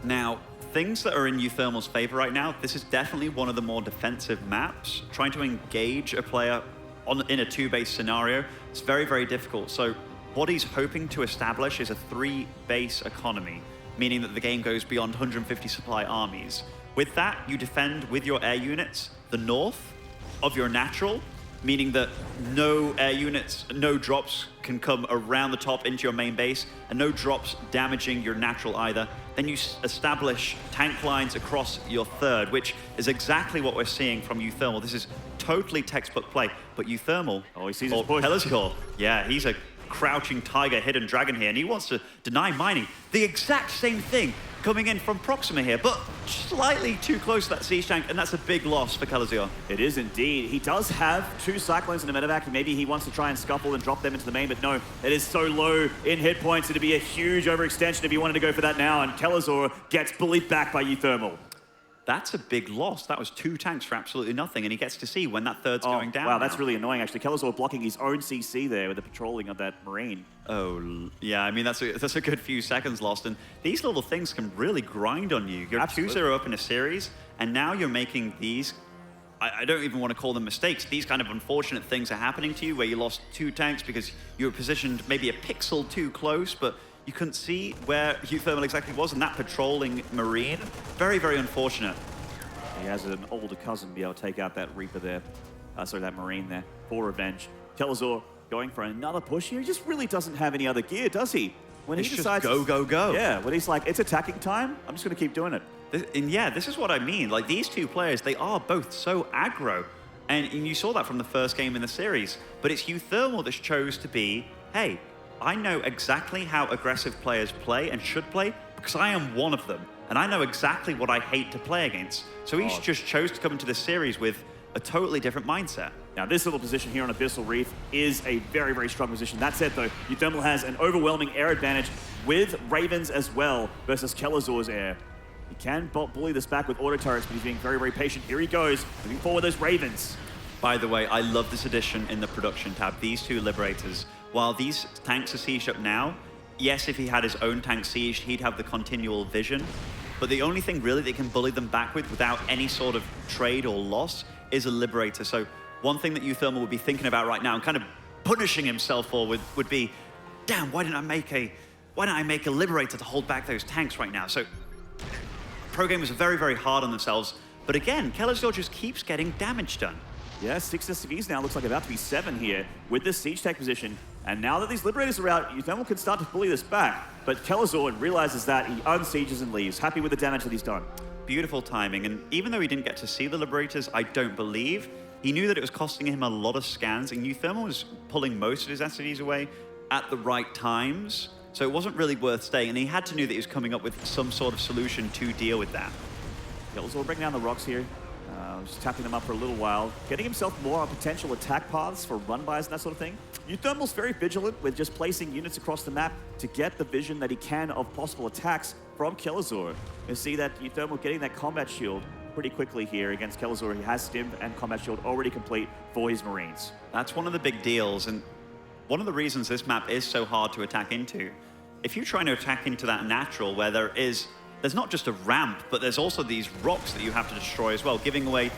Now, things that are in uThermal's favor right now, this is definitely one of the more defensive maps. Trying to engage a player in a 2-base scenario, it's very, very difficult. So what he's hoping to establish is a 3-base economy, meaning that the game goes beyond 150 supply armies. With that, you defend with your air units the north of your natural, meaning that no air units, no drops can come around the top into your main base, and no drops damaging your natural either. Then you establish tank lines across your third, which is exactly what we're seeing from uThermal. This is totally textbook play, but uThermal, he sees his push. Kelazhur, yeah, he's a crouching tiger, hidden dragon here, and he wants to deny mining. The exact same thing coming in from Proxima here, but slightly too close to that siege tank, and that's a big loss for Kelazhur. It is indeed. He does have 2 Cyclones in the medevac, and maybe he wants to try and scuffle and drop them into the main, but no, it is so low in hit points. It'd be a huge overextension if he wanted to go for that now, and Kelazhur gets bullied back by uThermal. That's a big loss. That was 2 tanks for absolutely nothing, and he gets to see when that third's going down. Wow, now. that's really annoying, actually. Kelazhur blocking his own CC there with the patrolling of that Marine. Oh, yeah, I mean, that's a good few seconds lost, and these little things can really grind on you. You're 2-0 up in a series, and now you're making these, I don't even want to call them mistakes, these kind of unfortunate things are happening to you, where you lost 2 tanks because you were positioned maybe a pixel too close, but you couldn't see where uThermal exactly was, and that patrolling Marine, very, very unfortunate. He has an older cousin be able to take out that Reaper there. Sorry, that Marine there for revenge. Kelazhur going for another push here. He just really doesn't have any other gear, does he? When It's he just decides, go, go, go. Yeah, when he's like, it's attacking time, I'm just going to keep doing it. And yeah, this is what I mean. Like, these 2 players, they are both so aggro. And you saw that from the first game in the series. But it's uThermal that chose to be, hey, I know exactly how aggressive players play and should play because I am one of them. And I know exactly what I hate to play against. So he just chose to come into this series with a totally different mindset. Now, this little position here on Abyssal Reef is a very, very strong position. That said, though, uThermal has an overwhelming air advantage with Ravens as well versus Kelazhur's air. He can bully this back with auto turrets, but he's being very, very patient. Here he goes, moving forward those Ravens. By the way, I love this addition in the production tab. These 2 Liberators, while these tanks are sieged up now, yes, if he had his own tank sieged, he'd have the continual vision. But the only thing really that can bully them back with without any sort of trade or loss is a Liberator. So one thing that uThermal would be thinking about right now and kind of punishing himself for would be, damn, why didn't I make a Liberator to hold back those tanks right now? So pro gamers are very, very hard on themselves. But again, Kelazhur just keeps getting damage done. Yeah, 6 SCVs now, looks like about to be 7 here with this siege tech position. And now that these Liberators are out, uThermal can start to bully this back. But Kelazhur realizes that, he unsieges and leaves, happy with the damage that he's done. Beautiful timing, and even though he didn't get to see the Liberators, I don't believe, he knew that it was costing him a lot of scans, and uThermal was pulling most of his SCVs away at the right times, so it wasn't really worth staying, and he had to know that he was coming up with some sort of solution to deal with that. Kelazhur bringing down the rocks here. Just tapping them up for a little while, getting himself more on potential attack paths for run-bys and that sort of thing. uThermal's very vigilant with just placing units across the map to get the vision that he can of possible attacks from Kelazhur. You see that uThermal getting that combat shield pretty quickly here against Kelazhur. He has stim and combat shield already complete for his Marines. That's one of the big deals, and one of the reasons this map is so hard to attack into. If you're trying to attack into that natural where there's not just a ramp, but there's also these rocks that you have to destroy as well, giving away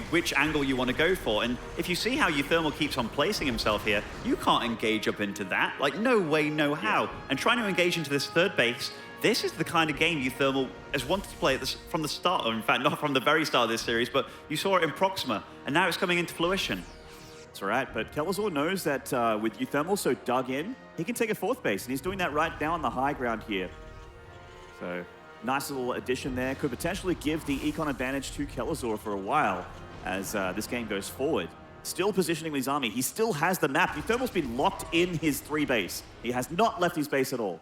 which angle you want to go for. And if you see how uThermal keeps on placing himself here, you can't engage up into that. Like, no way, no how. And trying to engage into this third base, this is the kind of game uThermal has wanted to play from the start, or in fact, not from the very start of this series, but you saw it in Proxima, and now it's coming into fruition. That's right, but Kelazhur knows that with uThermal so dug in, he can take a 4th base, and he's doing that right now on the high ground here. So Nice little addition there. Could potentially give the econ advantage to Kelazhur for a while as this game goes forward. Still positioning his army. He still has the map. uThermal's been locked in his 3 base. He has not left his base at all.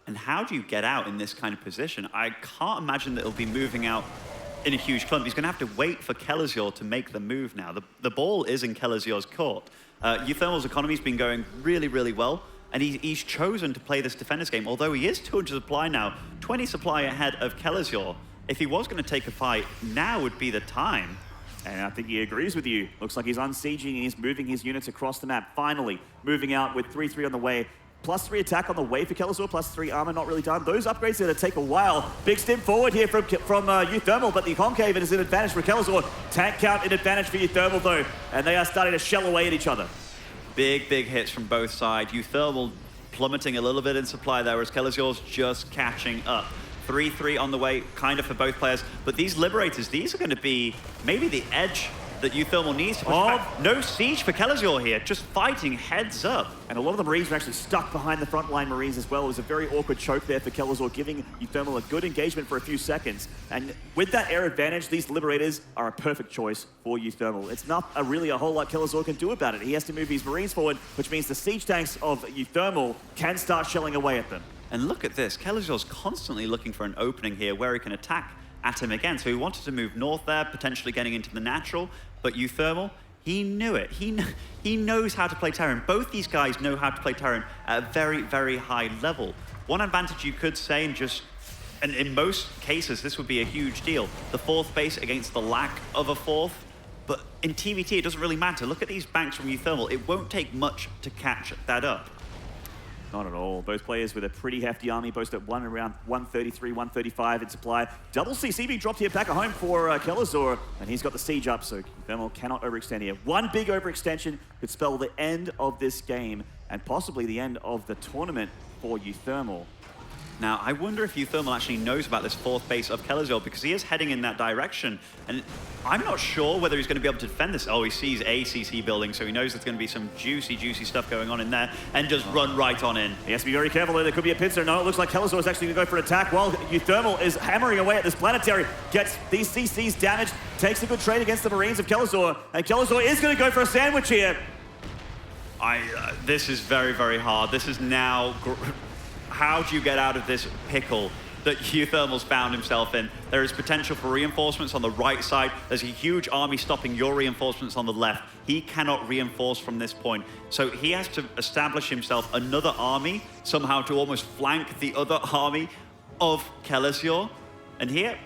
And how do you get out in this kind of position? I can't imagine that he'll be moving out in a huge clump. He's going to have to wait for Kelazhur to make the move now. The ball is in Kelazhur's court. uThermal's economy's been going really, really well, and he's chosen to play this defender's game, although he is 200 supply now, 20 supply ahead of Kelazhur. If he was going to take a fight, now would be the time. And I think he agrees with you. Looks like he's unsieging and he's moving his units across the map. Finally, moving out with 3-3 on the way. +3 attack on the way for Kelazhur, +3 armor not really done. Those upgrades are going to take a while. Big stim forward here from uThermal, but the concave is an advantage for Kelazhur. Tank count an advantage for uThermal though, and they are starting to shell away at each other. Big hits from both sides. uThermal plummeting a little bit in supply there, whereas Kelazhur's just catching up. 3-3 on the way, kind of for both players. But these Liberators, these are going to be maybe the edge that uThermal needs to push back. No siege for Kelazhur here, just fighting heads up. And a lot of the Marines are actually stuck behind the frontline Marines as well. It was a very awkward choke there for Kelazhur, giving uThermal a good engagement for a few seconds. And with that air advantage, these Liberators are a perfect choice for uThermal. It's not really a whole lot Kelazhur can do about it. He has to move his Marines forward, which means the siege tanks of uThermal can start shelling away at them. And look at this, Kelazhur's constantly looking for an opening here where he can attack at him again. So he wanted to move north there, potentially getting into the natural, but uThermal, he knew it. He knows how to play Terran. Both these guys know how to play Terran at a very, very high level. One advantage you could say, and in most cases, this would be a huge deal, the 4th base against the lack of a 4th. But in TvT, it doesn't really matter. Look at these banks from uThermal. It won't take much to catch that up. Not at all. Both players with a pretty hefty army, both at around 133, 135 in supply. Double CC being dropped here back at home for Kelazhur, and he's got the siege up, so uThermal cannot overextend here. One big overextension could spell the end of this game, and possibly the end of the tournament for uThermal. Now, I wonder if uThermal actually knows about this 4th base of Kelazhur, because he is heading in that direction. And I'm not sure whether he's going to be able to defend this. Oh, he sees a CC building, so he knows there's going to be some juicy stuff going on in there, and just run right on in. He has to be very careful there. There could be a pincer. No, it looks like Kelazhur is actually going to go for an attack while uThermal is hammering away at this planetary. Gets these CCs damaged, takes a good trade against the Marines of Kelazhur, and Kelazhur is going to go for a sandwich here. This is very, very hard. This is now... How do you get out of this pickle that uThermal's found himself in? There is potential for reinforcements on the right side. There's a huge army stopping your reinforcements on the left. He cannot reinforce from this point. So he has to establish himself another army, somehow to almost flank the other army of Kelazhur. And here,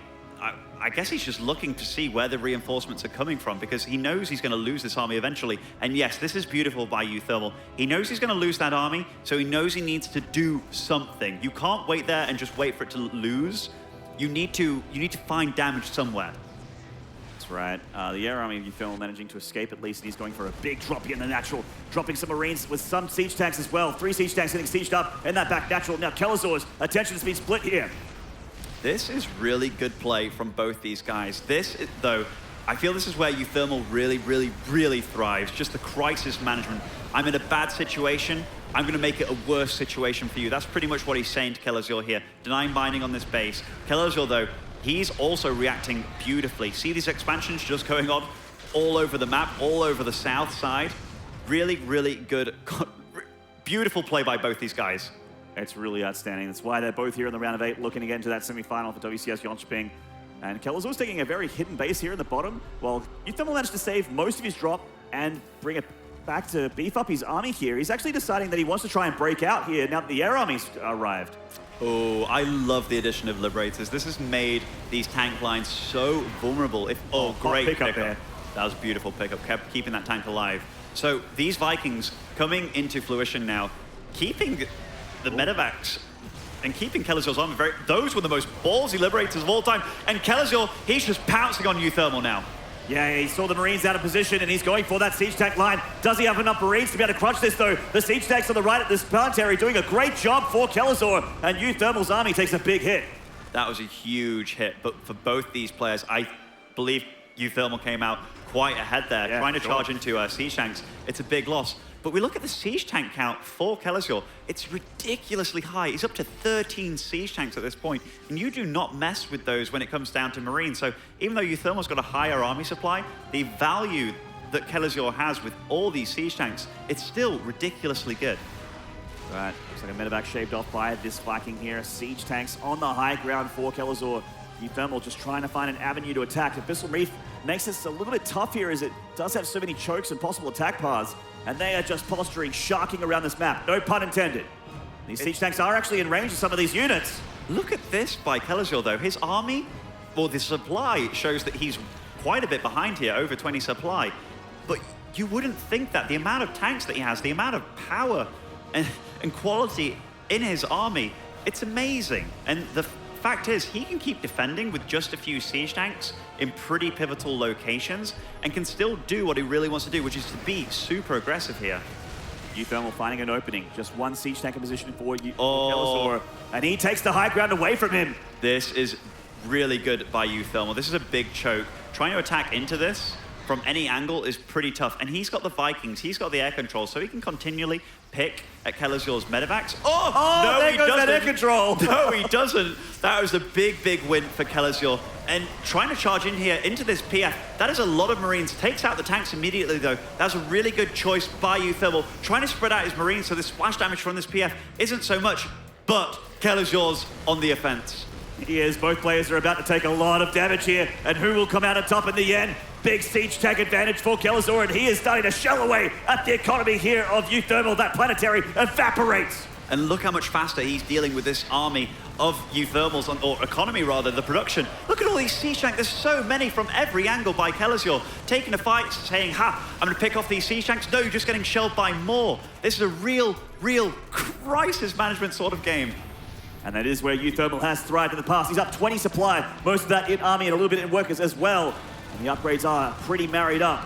I guess he's just looking to see where the reinforcements are coming from, because he knows he's going to lose this army eventually. And yes, this is beautiful by uThermal. He knows he's going to lose that army, so he knows he needs to do something. You can't wait there and just wait for it to lose. You need to find damage somewhere. That's right. The air army of uThermal managing to escape at least, and he's going for a big drop here in the natural, dropping some Marines with some siege tanks as well. 3 siege tanks getting sieged up in that back natural. Now Kelazhur's attention has been split here. This is really good play from both these guys. Though, I feel this is where uThermal really thrives. Just the crisis management. I'm in a bad situation. I'm going to make it a worse situation for you. That's pretty much what he's saying to Kelazhur here. Denying binding on this base. Kelazhur, though, he's also reacting beautifully. See these expansions just going on all over the map, all over the south side. Really good. Beautiful play by both these guys. It's really outstanding. That's why they're both here in the round of 8, looking to get into that semi-final for WCS Jönköping. And Kelazhur's taking a very hidden base here in the bottom, while uThermal managed to save most of his drop and bring it back to beef up his army here. He's actually deciding that he wants to try and break out here now that the air army's arrived. Oh, I love the addition of Liberators. This has made these tank lines so vulnerable. Great pickup there. That was a beautiful pickup, kept keeping that tank alive. So these Vikings coming into fruition now, keeping the medevacs and keeping Kelazhur's army those were the most ballsy Liberators of all time. And Kelazhur, he's just pouncing on uThermal now. Yeah, he saw the Marines out of position and he's going for that siege tank line. Does he have enough Marines to be able to crunch this though? The siege tanks on the right at this planetary doing a great job for Kelazhur, and uThermal's army takes a big hit. That was a huge hit, but for both these players, I believe uThermal came out quite ahead there, Yeah, trying to sure. charge into Siege Tanks. It's a big loss. But we look at the Siege Tank count for Kelazhur. It's ridiculously high. He's up to 13 Siege Tanks at this point, and you do not mess with those when it comes down to Marines. So even though uThermal's got a higher army supply, the value that Kelazhur has with all these Siege Tanks, it's still ridiculously good. Right, looks like a medevac shaved off by this Viking here. Siege tanks on the high ground for Kelazhur. uThermal just trying to find an avenue to attack. Abyssal Reef makes this a little bit tough here as it does have so many chokes and possible attack paths. And they are just posturing, sharking around this map. No pun intended. These siege tanks are actually in range of some of these units. Look at this by Kelazhur, though. His army, well, the supply shows that he's quite a bit behind here, over 20 supply. But you wouldn't think that. The amount of tanks that he has, the amount of power and quality in his army, it's amazing. And the fact is, he can keep defending with just a few siege tanks in pretty pivotal locations and can still do what he really wants to do, which is to be super aggressive here. uThermal finding an opening. Just one siege tank in position for Kelazhur. And he takes the high ground away from him. This is really good by uThermal. This is a big choke. Trying to attack into this from any angle is pretty tough. And he's got the Vikings, he's got the air control, so he can continually pick at Kelazhur's medevacs. Oh, no, there he goes doesn't. that air control. No, he doesn't. That was a big, big win for Kelazhur. And trying to charge in here into this PF, that is a lot of Marines. Takes out the tanks immediately, though. That's a really good choice by uThermal. Trying to spread out his Marines so the splash damage from this PF isn't so much, but Kelazhur's on the offense. He is. Both players are about to take a lot of damage here. And who will come out on top in the end? Big siege tank advantage for Kelazhur, and he is starting to shell away at the economy here of uThermal. That planetary evaporates. And look how much faster he's dealing with this army of uThermals, or economy rather, the production. Look at all these siege tanks. There's so many from every angle by Kelazhur. Taking a fight, saying, ha, I'm gonna pick off these siege tanks. No, you're just getting shelled by more. This is a real crisis management sort of game. And that is where uThermal has thrived in the past. He's up 20 supply, most of that in army and a little bit in workers as well. And the upgrades are pretty married up.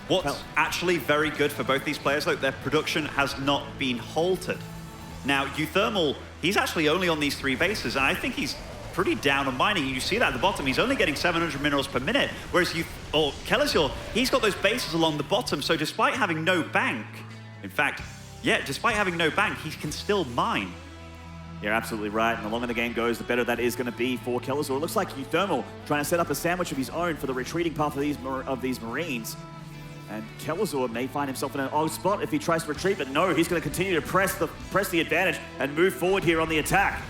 What's actually very good for both these players, though, their production has not been halted. Now, uThermal, he's actually only on these 3 bases, and I think he's pretty down on mining. You see that at the bottom. He's only getting 700 minerals per minute, whereas Kelazhur, he's got those bases along the bottom, so despite having no bank, in fact, yeah, despite having no bank, he can still mine. You're absolutely right, and the longer the game goes, the better that is going to be for Kelazhur. It looks like uThermal trying to set up a sandwich of his own for the retreating path of these Marines. And Kelazhur may find himself in an odd spot if he tries to retreat, but no, he's going to continue to press the advantage and move forward here on the attack.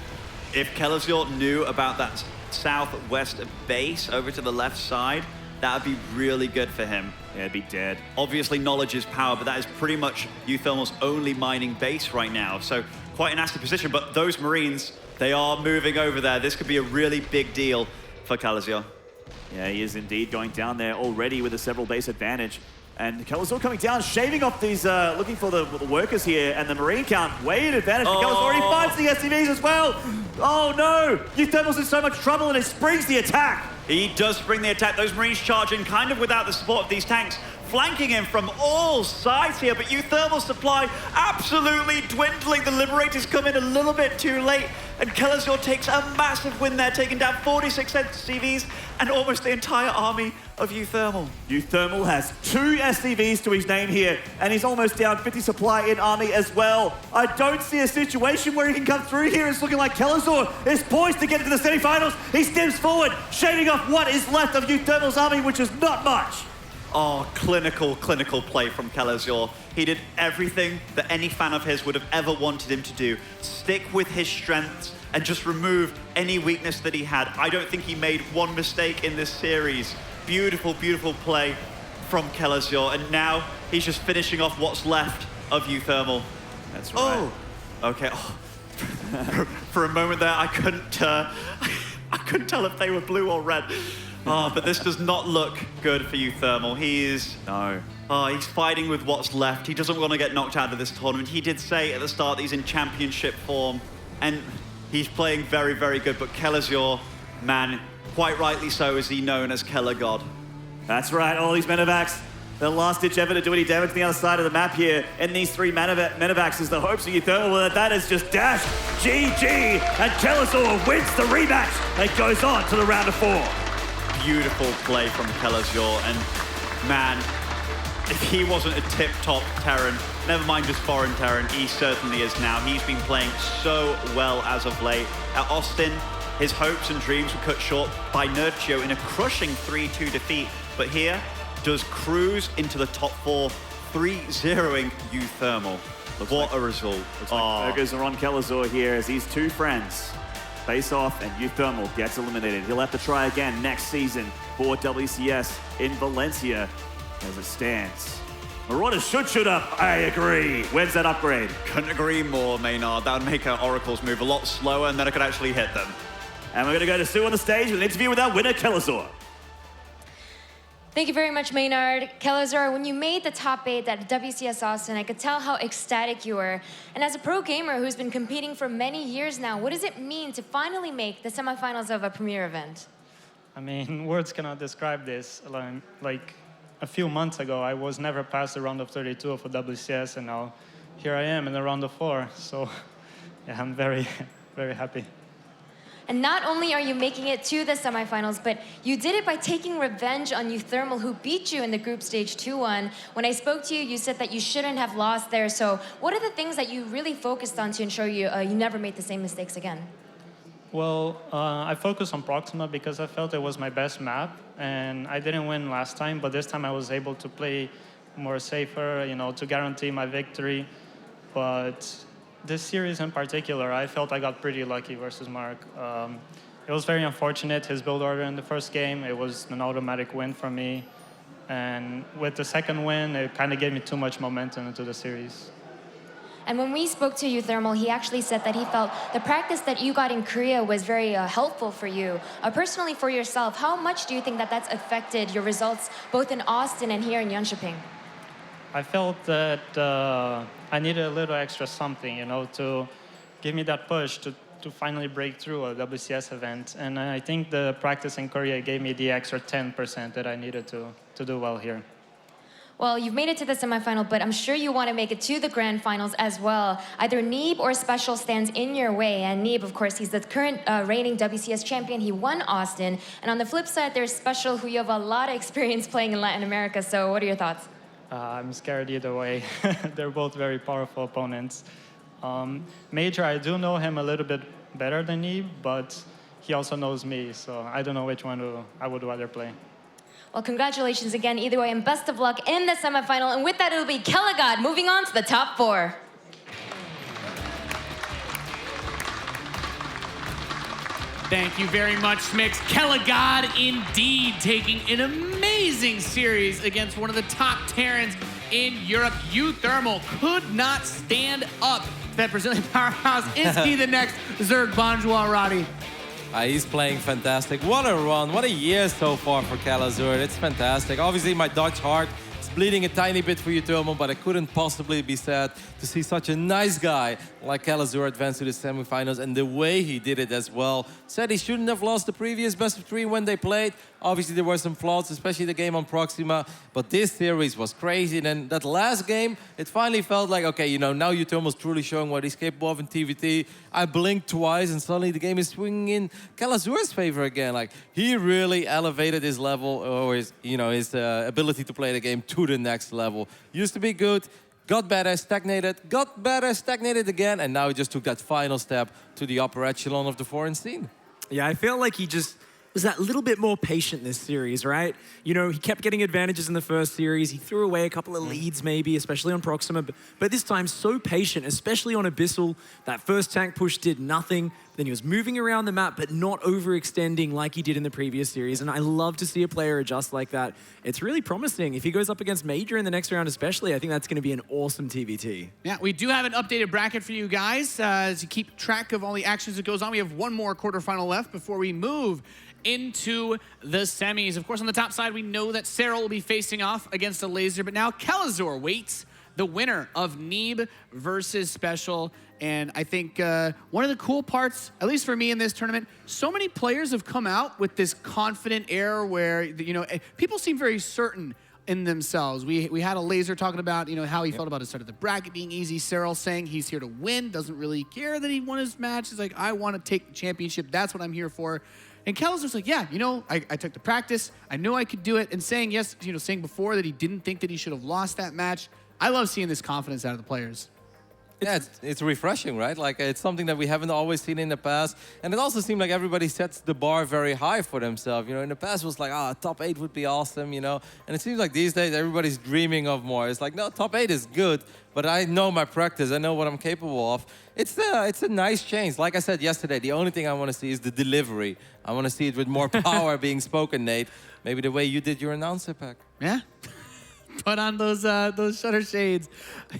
If Kelazhur knew about that southwest base over to the left side, that would be really good for him. Yeah, it'd be dead. Obviously, knowledge is power, but that is pretty much uThermal's only mining base right now. So quite a nasty position, but those Marines, they are moving over there. This could be a really big deal for Kelazhur. Yeah, he is indeed going down there already with a several base advantage. And Kelazhur coming down, shaving off these, looking for the workers here, and the Marine count way in advantage for Kelazhur. He finds the SCVs as well. Oh no, uThermal's in so much trouble and it springs the attack. He does spring the attack. Those Marines charge in kind of without the support of these tanks, flanking him from all sides here, but uThermal supply absolutely dwindling. The Liberators come in a little bit too late, and Kelazhur takes a massive win there, taking down 46 SCVs and almost the entire army of uThermal. uThermal has 2 SCVs to his name here, and he's almost down 50 supply in army as well. I don't see a situation where he can come through here. It's looking like Kelazhur is poised to get into the semifinals. He steps forward, shaving off what is left of uThermal's army, which is not much. Oh, clinical play from Kelazhur. He did everything that any fan of his would have ever wanted him to do. Stick with his strengths and just remove any weakness that he had. I don't think he made one mistake in this series. Beautiful play from Kelazhur, and now he's just finishing off what's left of uThermal. That's right. Oh, okay. Oh. For a moment there, I couldn't tell if they were blue or red. Oh, but this does not look good for uThermal. He's fighting with what's left. He doesn't want to get knocked out of this tournament. He did say at the start that he's in championship form, and he's playing very good. But Kelazhur, man, quite rightly so, is he known as Keller God. That's right, all these medevacs. The last ditch effort to do any damage to the other side of the map here in these 3 medevacs is the hopes of uThermal. Well, that is just dash. GG, and Kelazhur wins the rematch and goes on to the round of 4. beautiful play from Kelazhur, and man, if he wasn't a tip-top Terran, never mind just foreign Terran, he certainly is now. He's been playing so well as of late. At Austin, his hopes and dreams were cut short by Nerdcio in a crushing 3-2 defeat, but here does cruise into the top 4, 3-0ing uThermal. What a result. Looks like focus are on Kelazhur here as these two friends face off and uThermal gets eliminated. He'll have to try again next season for WCS in Valencia as it stands. Marauders should shoot up, I agree. When's that upgrade? Couldn't agree more, Maynard. That would make our Oracles move a lot slower and then I could actually hit them. And we're going to go to Sue on the stage with an interview with our winner, Kelazhur. Thank you very much, Maynard. Kelazhur, when you made the top 8 at WCS Austin, I could tell how ecstatic you were. And as a pro gamer who's been competing for many years now, what does it mean to finally make the semifinals of a premier event? I mean, words cannot describe this. Like a few months ago, I was never past the round of 32 for WCS, and now here I am in the round of 4. So yeah, I'm very, very happy. And not only are you making it to the semifinals, but you did it by taking revenge on uThermal, who beat you in the group stage 2-1. When I spoke to you, you said that you shouldn't have lost there. So what are the things that you really focused on to ensure you never made the same mistakes again? Well, I focused on Proxima because I felt it was my best map, and I didn't win last time, but this time I was able to play more safer, you know, to guarantee my victory. But this series in particular, I felt I got pretty lucky versus Mark. It was very unfortunate, his build order in the first game. It was an automatic win for me. And with the second win, it kind of gave me too much momentum into the series. And when we spoke to uThermal, he actually said that he felt the practice that you got in Korea was very helpful for you. Personally, for yourself, how much do you think that that's affected your results both in Austin and here in Jönköping? I felt that I needed a little extra something, you know, to give me that push to finally break through a WCS event. And I think the practice in Korea gave me the extra 10% that I needed to do well here. Well, you've made it to the semifinal, but I'm sure you want to make it to the grand finals as well. Either Neeb or Special stands in your way. And Neeb, of course, he's the current reigning WCS champion. He won Austin. And on the flip side, there's Special, who you have a lot of experience playing in Latin America. So what are your thoughts? I'm scared either way. They're both very powerful opponents. Major, I do know him a little bit better than Neeb, but he also knows me. So I don't know which one I would rather play. Well, congratulations again, either way, and best of luck in the semifinal. And with that, it'll be Kelazhur moving on to the top 4. Thank you very much, Smix. Kelazhur indeed taking an amazing series against one of the top Terrans in Europe. uThermal could not stand up to that Brazilian powerhouse. Is he the next Zerg Banjuarati? He's playing fantastic. What a run. What a year so far for Kelazhur. It's fantastic. Obviously, my Dutch heart is bleeding a tiny bit for uThermal, but it couldn't possibly be sad to see such a nice guy like Kelazhur advance to the semifinals, and the way he did it as well. Said he shouldn't have lost the previous best of 3 when they played. Obviously, there were some flaws, especially the game on Proxima, but this series was crazy. And then that last game, it finally felt like, okay, you know, now uThermal's truly showing what he's capable of in TvT. I blinked twice, and suddenly the game is swinging in Kelazhur's favor again. Like, he really elevated his level, or his, you know, his ability to play the game to the next level. Used to be good, got better, stagnated, got better, stagnated again, and now he just took that final step to the upper echelon of the foreign scene. Yeah, I feel like he just was that little bit more patient this series, right? You know, he kept getting advantages in the first series. He threw away a couple of leads maybe, especially on Proxima, but this time so patient, especially on Abyssal. That first tank push did nothing. Then he was moving around the map, but not overextending like he did in the previous series. And I love to see a player adjust like that. It's really promising. If he goes up against Major in the next round especially, I think that's going to be an awesome TvT. Yeah, we do have an updated bracket for you guys to keep track of all the actions that goes on. We have one more quarterfinal left before we move into the semis. Of course, on the top side, we know that Cyril will be facing off against a laser, but now Kelazhur waits the winner of Neeb versus Special. And I think one of the cool parts, at least for me in this tournament, so many players have come out with this confident air where, you know, people seem very certain in themselves. We had a laser talking about, you know, how he felt about his start of the bracket being easy. Cyril saying he's here to win, doesn't really care that he won his match. He's like, I want to take the championship. That's what I'm here for. And Kelazhur's like, yeah, I took the practice. I knew I could do it. And saying yes, saying before that he didn't think that he should have lost that match. I love seeing this confidence out of the players. Yeah, it's refreshing, right? Like, it's something that we haven't always seen in the past. And it also seemed like everybody sets the bar very high for themselves. In the past it was like, top 8 would be awesome, And it seems like these days everybody's dreaming of more. It's like, no, top 8 is good, but I know my practice. I know what I'm capable of. It's a nice change. Like I said yesterday, the only thing I want to see is the delivery. I want to see it with more power being spoken, Nate. Maybe the way you did your announcer pack. Yeah. Put on those shutter shades.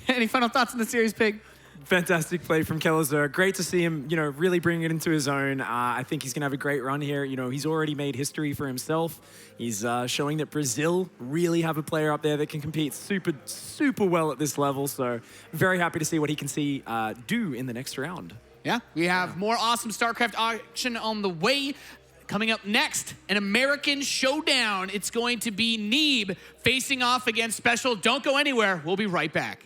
Any final thoughts on the series, Pig? Fantastic play from Kelazhur. Great to see him, really bringing it into his own. I think he's going to have a great run here. He's already made history for himself. He's showing that Brazil really have a player up there that can compete super, super well at this level. So very happy to see what he can do in the next round. Yeah, we have more awesome StarCraft action on the way. Coming up next, an American showdown. It's going to be Neeb facing off against Special. Don't go anywhere. We'll be right back.